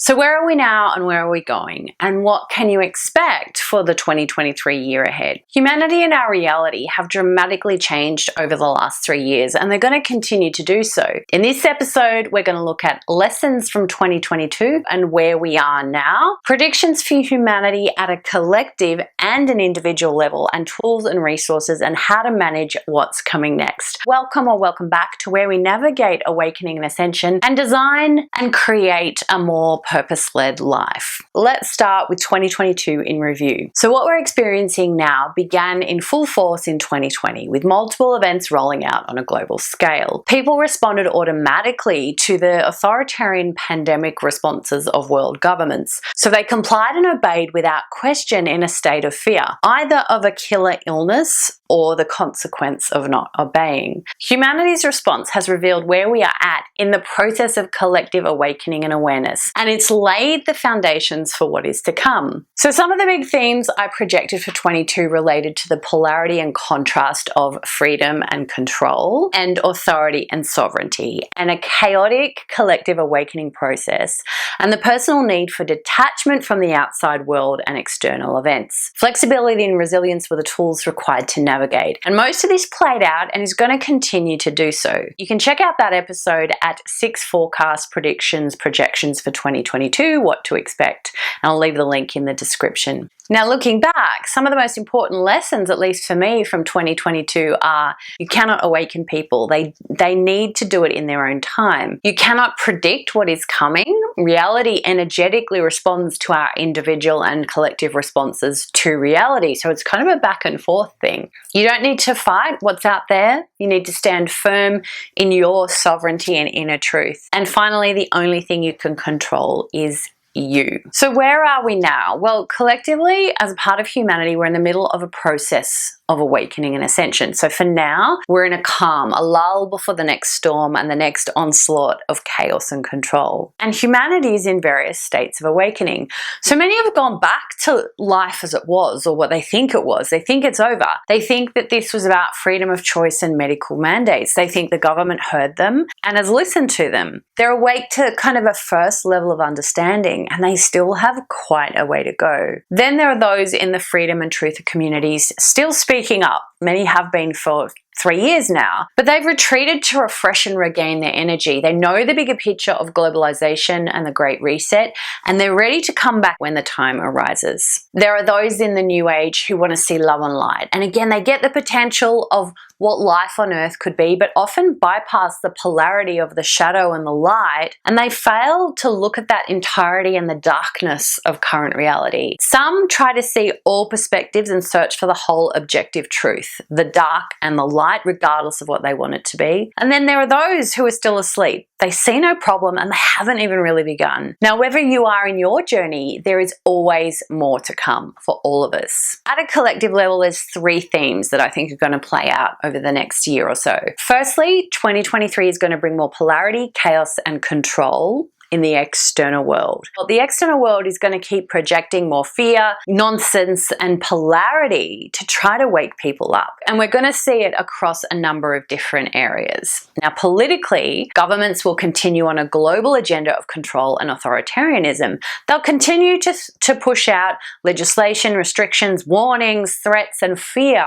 So where are we now and where are we going? And what can you expect for the 2023 year ahead? Humanity and our reality have dramatically changed over the last 3 years, and they're going to continue to do so. In this episode, we're going to look at lessons from 2022 and where we are now, predictions for humanity at a collective and an individual level, and tools and resources and how to manage what's coming next. Welcome or welcome back to where we navigate awakening and ascension and design and create a more purpose-led life. Let's start with 2022 in review. So what we're experiencing now began in full force in 2020 with multiple events rolling out on a global scale. People responded automatically to the authoritarian pandemic responses of world governments. So they complied and obeyed without question in a state of fear, either of a killer illness or the consequence of not obeying. Humanity's response has revealed where we are at in the process of collective awakening and awareness, and it's laid the foundations for what is to come. So some of the big themes I projected for 22 related to the polarity and contrast of freedom and control and authority and sovereignty, and a chaotic collective awakening process, and the personal need for detachment from the outside world and external events. Flexibility and resilience were the tools required to navigate. And most of this played out and is going to continue to do so. You can check out that episode at 6 forecast predictions, projections for 2022, what to expect. And I'll leave the link in the description. Now, looking back, some of the most important lessons, at least for me, from 2022 are you cannot awaken people. They need to do it in their own time. You cannot predict what is coming. Reality energetically responds to our individual and collective responses to reality. So it's kind of a back and forth thing. You don't need to fight what's out there. You need to stand firm in your sovereignty and inner truth. And finally, the only thing you can control is you. So where are we now? Well, collectively, as a part of humanity, we're in the middle of a process of awakening and ascension. So for now, we're in a calm, a lull before the next storm and the next onslaught of chaos and control. And humanity is in various states of awakening. So many have gone back to life as it was, or what they think it was. They think it's over. They think that this was about freedom of choice and medical mandates. They think the government heard them and has listened to them. They're awake to kind of a first level of understanding, and they still have quite a way to go. Then there are those in the freedom and truth of communities still speaking up. Many have been for 3 years now, but they've retreated to refresh and regain their energy. They know the bigger picture of globalization and the Great Reset, and they're ready to come back when the time arises. There are those in the new age who want to see love and light. And again, they get the potential of what life on earth could be, but often bypass the polarity of the shadow and the light, and they fail to look at that entirety and the darkness of current reality. Some try to see all perspectives and search for the whole objective truth, the dark and the light, regardless of what they want it to be. And then there are those who are still asleep. They see no problem and they haven't even really begun. Now, wherever you are in your journey, there is always more to come for all of us. At a collective level, there's 3 themes that I think are going to play out over the next year or so. Firstly, 2023 is going to bring more polarity, chaos, and control in the external world. Well, the external world is going to keep projecting more fear, nonsense, and polarity to try to wake people up. And we're going to see it across a number of different areas. Now, politically, governments will continue on a global agenda of control and authoritarianism. They'll continue to push out legislation, restrictions, warnings, threats, and fear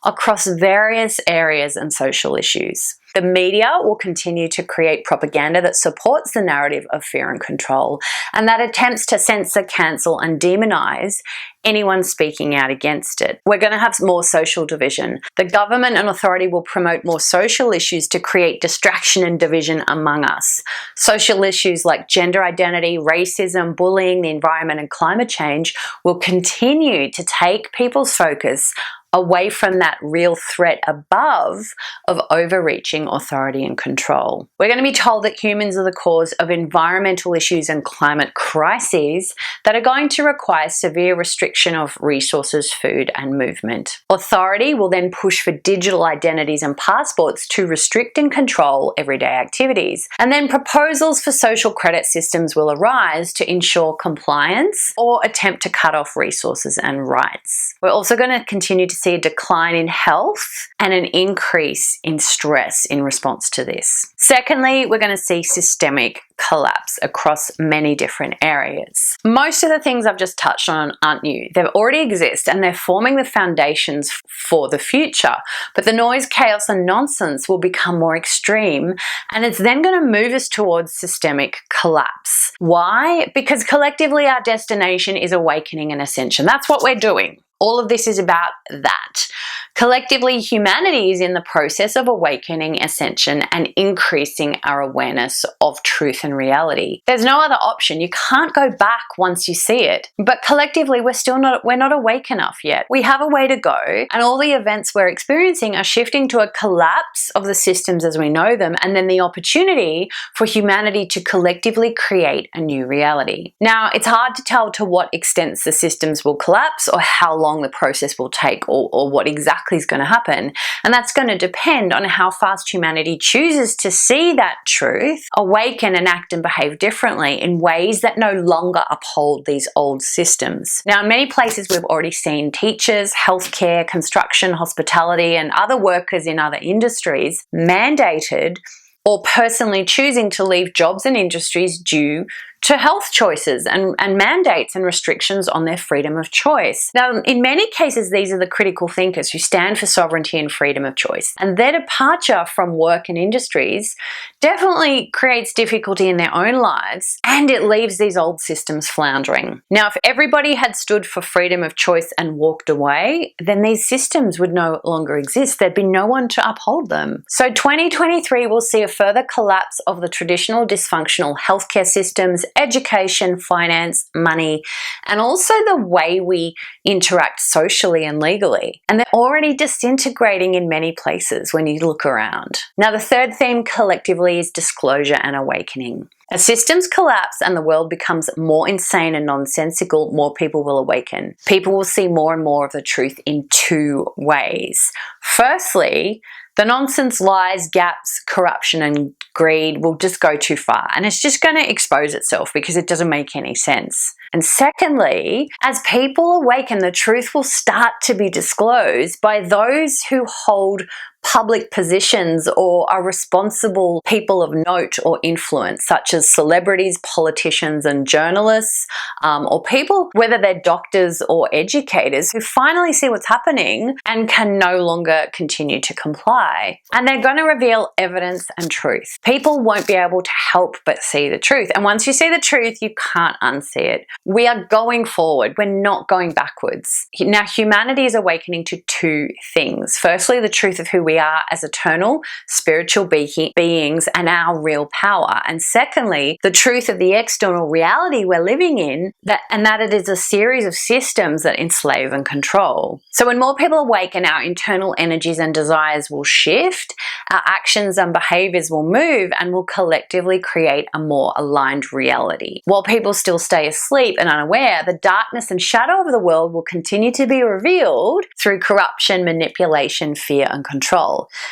across various areas and social issues. The media will continue to create propaganda that supports the narrative of fear and control, and that attempts to censor, cancel, and demonize anyone speaking out against it. We're going to have more social division. The government and authority will promote more social issues to create distraction and division among us. Social issues like gender identity, racism, bullying, the environment, and climate change will continue to take people's focus away from that real threat above of overreaching authority and control. We're going to be told that humans are the cause of environmental issues and climate crises that are going to require severe restriction of resources, food, and movement. Authority will then push for digital identities and passports to restrict and control everyday activities. And then proposals for social credit systems will arise to ensure compliance or attempt to cut off resources and rights. We're also going to continue to see a decline in health and an increase in stress in response to this. Secondly, we're going to see systemic collapse across many different areas. Most of the things I've just touched on aren't new. They already exist and they're forming the foundations for the future. But the noise, chaos, and nonsense will become more extreme, and it's then going to move us towards systemic collapse. Why? Because collectively our destination is awakening and ascension. That's what we're doing. All of this is about that. Collectively, humanity is in the process of awakening, ascension, and increasing our awareness of truth and reality. There's no other option. You can't go back once you see it. But collectively, we're not awake enough yet. We have a way to go, and all the events we're experiencing are shifting to a collapse of the systems as we know them, and then the opportunity for humanity to collectively create a new reality. Now, it's hard to tell to what extent the systems will collapse or how long the process will take or what exactly is going to happen. And that's going to depend on how fast humanity chooses to see that truth, awaken and act and behave differently in ways that no longer uphold these old systems. Now, in many places we've already seen teachers, healthcare, construction, hospitality, and other workers in other industries mandated or personally choosing to leave jobs and industries due to health choices and mandates and restrictions on their freedom of choice. Now, in many cases, these are the critical thinkers who stand for sovereignty and freedom of choice. And their departure from work and industries definitely creates difficulty in their own lives, and it leaves these old systems floundering. Now, if everybody had stood for freedom of choice and walked away, then these systems would no longer exist. There'd be no one to uphold them. So 2023 will see a further collapse of the traditional dysfunctional healthcare systems, education, finance, money, and also the way we interact socially and legally. And they're already disintegrating in many places when you look around. Now, the third theme collectively is disclosure and awakening. As systems collapse and the world becomes more insane and nonsensical, more people will awaken. People will see more and more of the truth in two ways. Firstly, the nonsense, lies, gaps, corruption, and greed will just go too far, and it's just going to expose itself because it doesn't make any sense. And secondly, as people awaken, the truth will start to be disclosed by those who hold public positions or are responsible people of note or influence, such as celebrities, politicians, and journalists, or people, whether they're doctors or educators, who finally see what's happening and can no longer continue to comply. And they're going to reveal evidence and truth. People won't be able to help but see the truth. And once you see the truth, you can't unsee it. We are going forward. We're not going backwards. Now, humanity is awakening to two things. Firstly, the truth of who we are as eternal, spiritual beings and our real power. And secondly, the truth of the external reality we're living in, that it is a series of systems that enslave and control. So when more people awaken, our internal energies and desires will shift, our actions and behaviors will move, and will collectively create a more aligned reality. While people still stay asleep and unaware, the darkness and shadow of the world will continue to be revealed through corruption, manipulation, fear, and control.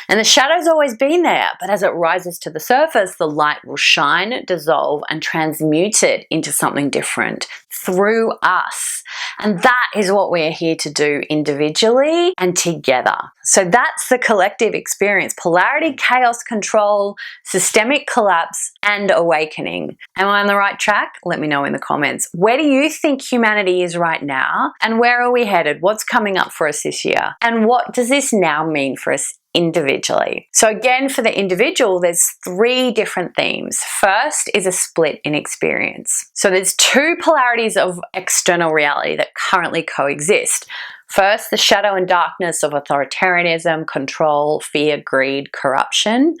And the shadow's always been there, but as it rises to the surface, the light will shine, dissolve, and transmute it into something different through us. And that is what we're here to do individually and together. So that's the collective experience: polarity, chaos, control, systemic collapse, and awakening. Am I on the right track? Let me know in the comments. Where do you think humanity is right now? And where are we headed? What's coming up for us this year? And what does this now mean for us individually? So again, for the individual, there's three different themes. First is a split in experience. So there's two polarities of external reality that currently coexist. First, the shadow and darkness of authoritarianism, control, fear, greed, corruption,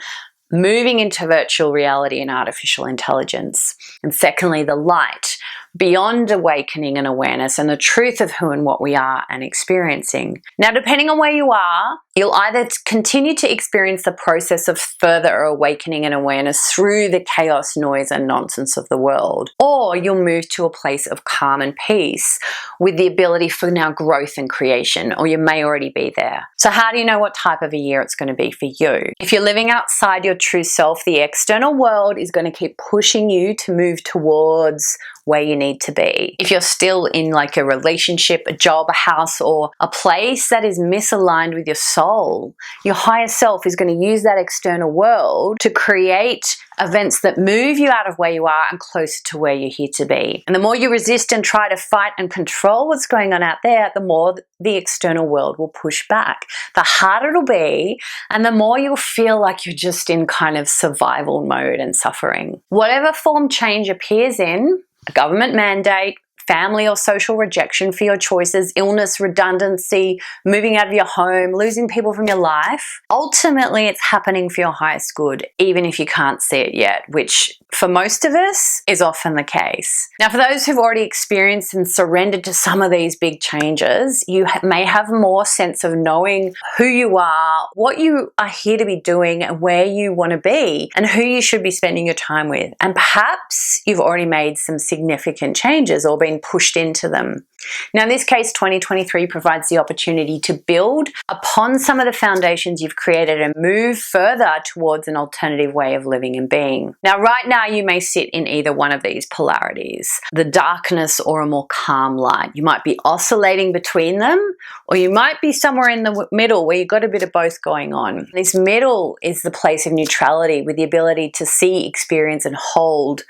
moving into virtual reality and artificial intelligence. And secondly, the light, beyond awakening and awareness, and the truth of who and what we are and experiencing. Now, depending on where you are, you'll either continue to experience the process of further awakening and awareness through the chaos, noise, and nonsense of the world, or you'll move to a place of calm and peace with the ability for now growth and creation, or you may already be there. So how do you know what type of a year it's going to be for you? If you're living outside your true self, the external world is going to keep pushing you to move towards where you need to be. If you're still in like a relationship, a job, a house, or a place that is misaligned with your soul, your higher self is going to use that external world to create events that move you out of where you are and closer to where you're here to be. And the more you resist and try to fight and control what's going on out there, the more the external world will push back. The harder it'll be, and the more you'll feel like you're just in kind of survival mode and suffering. Whatever form change appears in, a government mandate, family or social rejection for your choices, illness, redundancy, moving out of your home, losing people from your life, ultimately it's happening for your highest good, even if you can't see it yet, which for most of us is often the case. Now, for those who've already experienced and surrendered to some of these big changes, you may have more sense of knowing who you are, what you are here to be doing, and where you want to be, and who you should be spending your time with. And perhaps you've already made some significant changes or been pushed into them. Now, in this case, 2023 provides the opportunity to build upon some of the foundations you've created and move further towards an alternative way of living and being. Now, right now, you may sit in either one of these polarities, the darkness or a more calm light. You might be oscillating between them, or you might be somewhere in the middle where you've got a bit of both going on. This middle is the place of neutrality with the ability to see, experience, and hold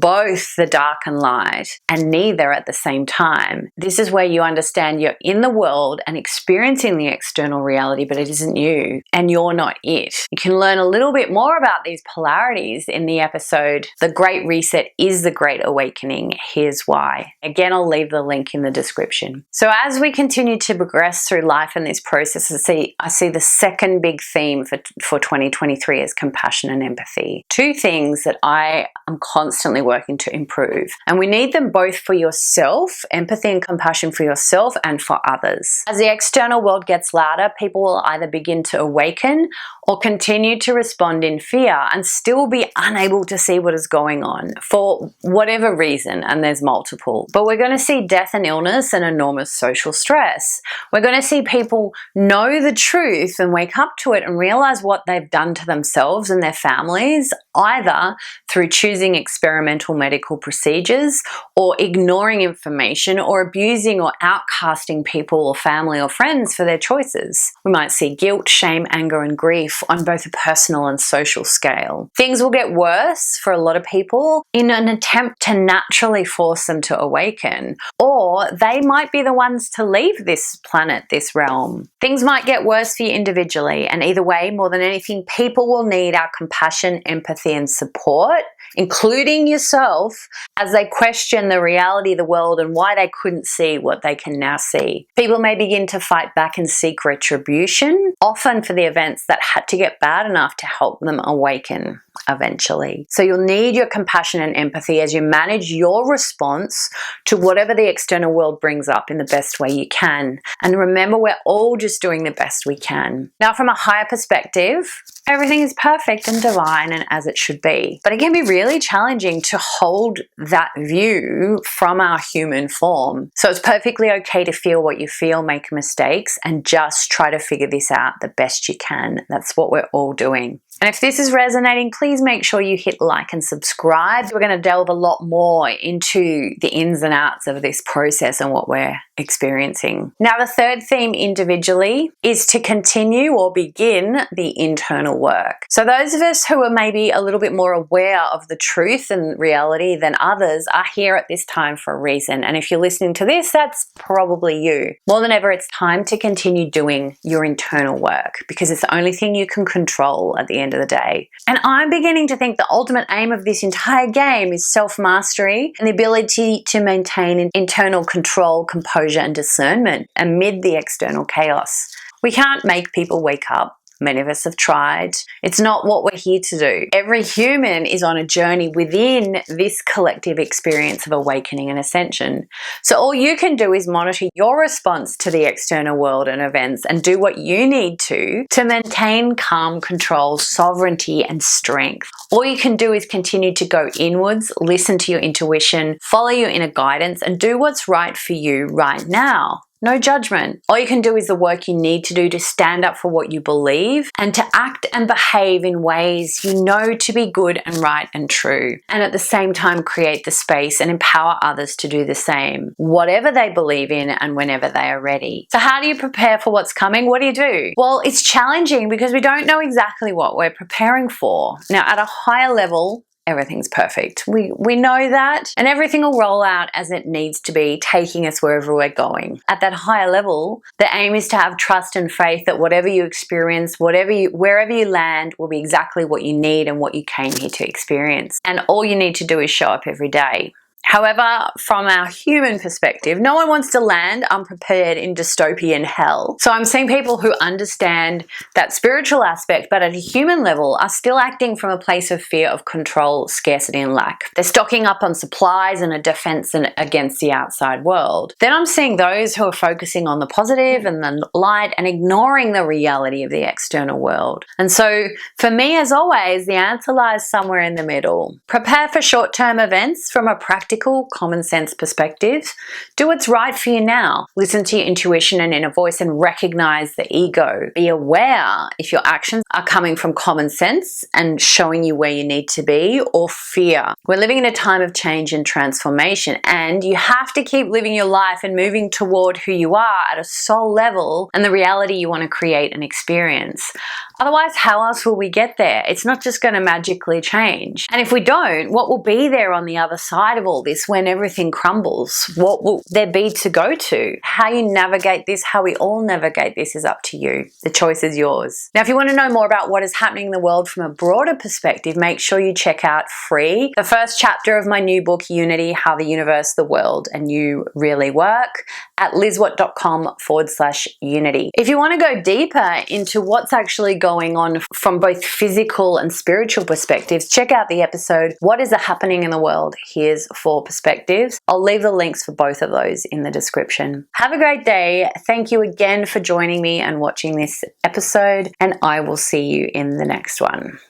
both the dark and light, and neither at the same time. This is where you understand you're in the world and experiencing the external reality, but it isn't you, and you're not it. You can learn a little bit more about these polarities in the episode, The Great Reset is the Great Awakening. Here's why. Again, I'll leave the link in the description. So as we continue to progress through life in this process, I see the second big theme for 2023 is compassion and empathy. Two things that I am constantly working to improve. And we need them both for yourself, empathy and compassion for yourself and for others. As the external world gets louder, people will either begin to awaken or continue to respond in fear and still be unable to see what is going on for whatever reason, and there's multiple. But we're going to see death and illness and enormous social stress. We're going to see people know the truth and wake up to it and realize what they've done to themselves and their families, either through choosing experimental medical procedures or ignoring information or abusing or outcasting people or family or friends for their choices. We might see guilt, shame, anger, and grief on both a personal and social scale. Things will get worse for a lot of people in an attempt to naturally force them to awaken, or they might be the ones to leave this planet, this realm. Things might get worse for you individually, and either way, more than anything, people will need our compassion, empathy, and support, including yourself, as they question the reality of the world and why they couldn't see what they can now see. People may begin to fight back and seek retribution, often for the events that had to get bad enough to help them awaken eventually. So you'll need your compassion and empathy as you manage your response to whatever the external world brings up in the best way you can. And remember, we're all just doing the best we can. Now, from a higher perspective, everything is perfect and divine and as it should be. But it can be really challenging to hold that view from our human form. So it's perfectly okay to feel what you feel, make mistakes, and just try to figure this out the best you can. That's what we're all doing. And if this is resonating, please make sure you hit like and subscribe. We're going to delve a lot more into the ins and outs of this process and what we're experiencing. Now, the third theme individually is to continue or begin the internal work. So those of us who are maybe a little bit more aware of the truth and reality than others are here at this time for a reason. And if you're listening to this, that's probably you. More than ever, it's time to continue doing your internal work because it's the only thing you can control at the end of the day. And I'm beginning to think the ultimate aim of this entire game is self-mastery and the ability to maintain internal control, composure, and discernment amid the external chaos. We can't make people wake up. Many of us have tried. It's not what we're here to do. Every human is on a journey within this collective experience of awakening and ascension. So all you can do is monitor your response to the external world and events and do what you need to maintain calm, control, sovereignty, and strength. All you can do is continue to go inwards, listen to your intuition, follow your inner guidance, and do what's right for you right now. No judgment. All you can do is the work you need to do to stand up for what you believe and to act and behave in ways you know to be good and right and true. And at the same time, create the space and empower others to do the same, whatever they believe in and whenever they are ready. So how do you prepare for what's coming? What do? Well, it's challenging because we don't know exactly what we're preparing for. Now, at a higher level, everything's perfect. We know that, and everything will roll out as it needs to be, taking us wherever we're going. At that higher level, the aim is to have trust and faith that whatever you experience, wherever you land, will be exactly what you need and what you came here to experience. And all you need to do is show up every day. However, from our human perspective, no one wants to land unprepared in dystopian hell. So I'm seeing people who understand that spiritual aspect, but at a human level are still acting from a place of fear of control, scarcity, and lack. They're stocking up on supplies and a defense against the outside world. Then I'm seeing those who are focusing on the positive and the light and ignoring the reality of the external world. And so for me, as always, the answer lies somewhere in the middle. Prepare for short-term events from a practical, common sense perspective. Do what's right for you now. Listen to your intuition and inner voice and recognize the ego. Be aware if your actions are coming from common sense and showing you where you need to be, or fear. We're living in a time of change and transformation, and you have to keep living your life and moving toward who you are at a soul level and the reality you want to create and experience. Otherwise, how else will we get there? It's not just going to magically change. And if we don't, what will be there on the other side of all this when everything crumbles? What will there be to go to? How you navigate this, how we all navigate this, is up to you. The choice is yours. Now, if you want to know more about what is happening in the world from a broader perspective, make sure you check out free the first chapter of my new book, Unity: How the Universe, the World, and You Really Work, at lizwatt.com/unity. If you want to go deeper into what's actually going on from both physical and spiritual perspectives, check out the episode, What is Happening in the World? Here's 4 Perspectives. I'll leave the links for both of those in the description. Have a great day. Thank you again for joining me and watching this episode, and I will see you in the next one.